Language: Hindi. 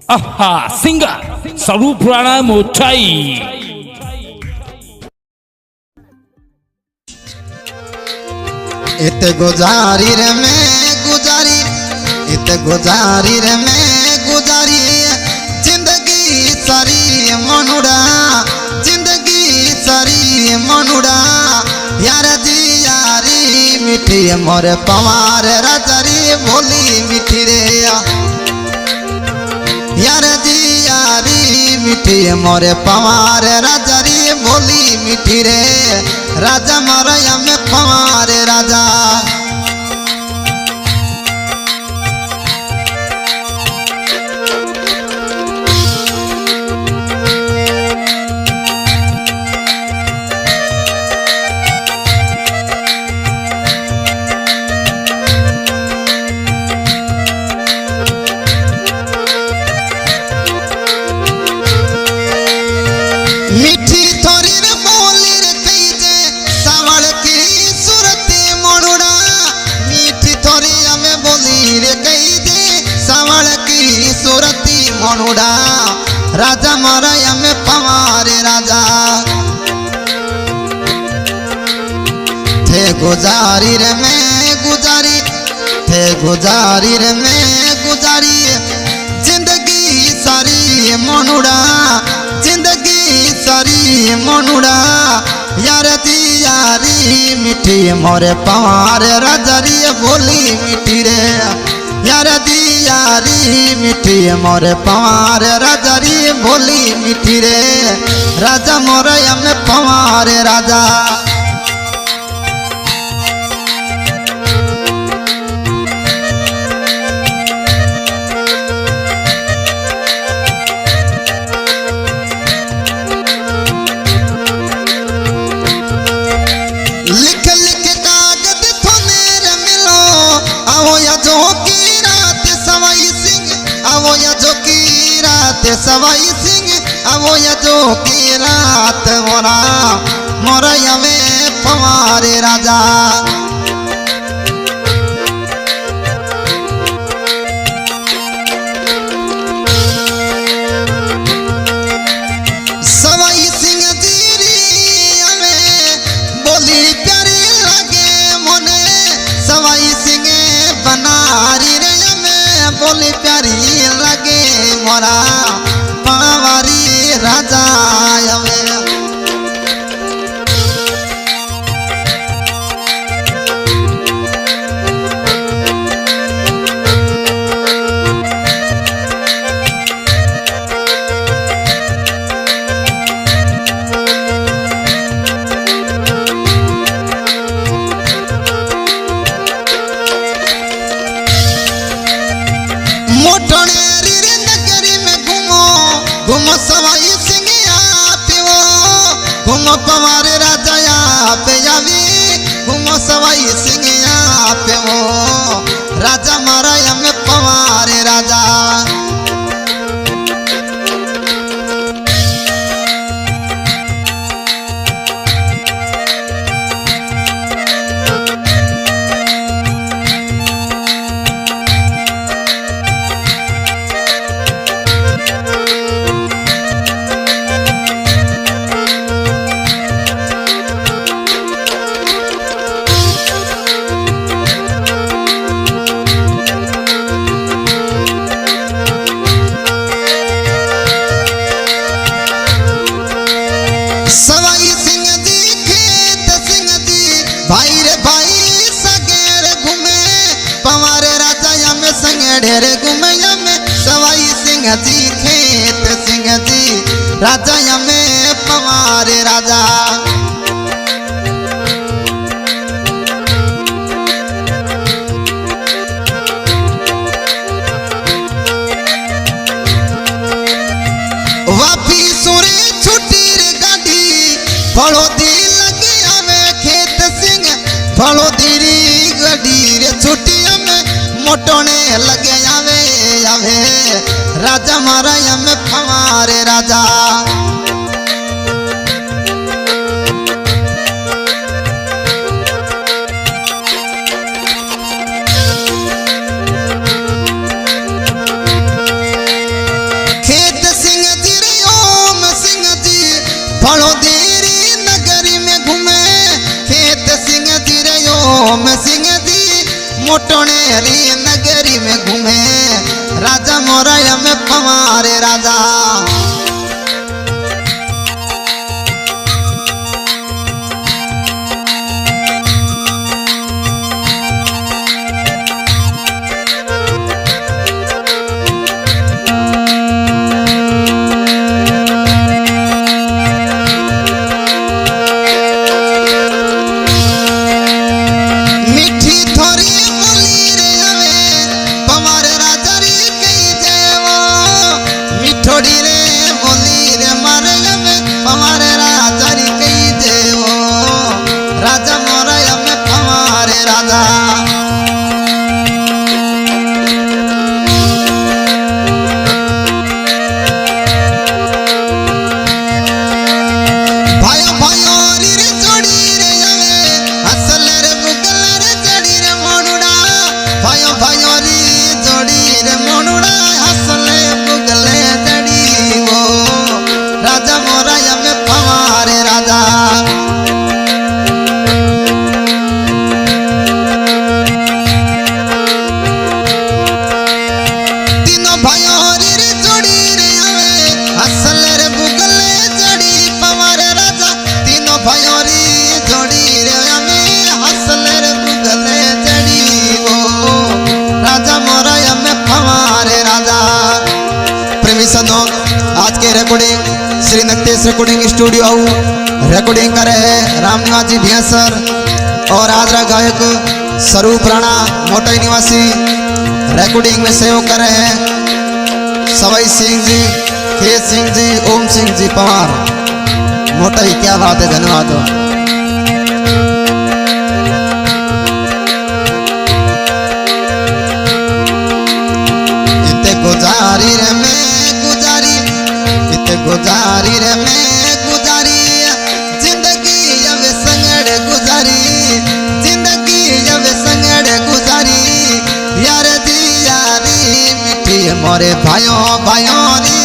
आहा सिंगर स्वरूप राणा मोचाई। इत गुजारी रे मैं गुजारी, इत गुजारी रे मैं गुजारी, जिंदगी सारी मनुड़ा, जिंदगी सारी मनुड़ा। यार जी यारी मिठी मोरे पवार राजारी बोली मिठी रे। यार जी यारी मिठी मोरे पवार राजारी बोली मिठी रे। राजा मारा में पवार राजा। मिठी थोड़ी रे बोली रे कईजे सावल की सूरती मनुड़ा। मिठी थोड़ी हमें बोली रे कईजे सावल की सूरती मनुड़ा। राजा मारा हमें पवार राजा। थे गुजारी रे मैं गुजारी, थे गुजारी रे मैं गुजारी, जिंदगी सारी मनुड़ा, जिंदगी सारी मनुड़ा। यार दी यारी मिठी मोरे पवार राजारी बोली मिठी रे। यार दी यारी मिठी मोरे पवार राजारी बोली मिठी रे। राजा मोरे हमें पवार राजा। लिख लिख कागज थोनेर मिलो, आवो या जो की रात सवाई सिंह, आवो या जो की रात सवाई सिंह, आवो या जो की रात मोरा मोरा यमे पवार राजा। सवाई सिंह जीरी हमें बोली प्यारी लगे मोने। सवाई सिंह बनारी रे हमें बोली प्यारी लगे मोरा पवारी राजा हमें। मोटनेरी रे नगरी में घूमो, घूमो सवाई सिंह आप वो, घूमो पवार राजा आप यावी, घूमो सवाई सिंह आप वो। राजा मारा हमें पवार राजा। सवाई सिंह जी खेत सिंह जी भाई रे भाई सगेर घूमे। पवार राजा हमें संगेढ़ घूमे हमें। सवाई सिंह जी खेत सिंह जी राजा हमें पवार राजा। वापी सुरे छुट्टी रे गाड़ी, फलो दी लगी हमें खेत सिंह, फलो दी गड़ी रे छुट्टी हमें मोटने लगे आवे आवे। राजा मारा हमें पवार राजा। मोटने री नगरी में घूमे राजा मोरया में पवारे राजा। आज के recording Shri Naktesh recording studio recording करे है रामनाथ जी भियासर और आदरा गायक स्वरूप राणा मोटाई निवासी रिकॉर्डिंग में सहयोग करे हैं सवाई सिंह जी, खेत सिंह जी, ओम सिंह जी पवार मोटाई। क्या बात है, धन्यवाद। गुजारी रे मैं गुजारी, इत गुजारी रे मैं गुजारी, जिंदगी अब संगड़ गुजारी, जिंदगी अब संगड़ गुजारी, यार दी यारी मिठी मोरे भाइयों भाइयों री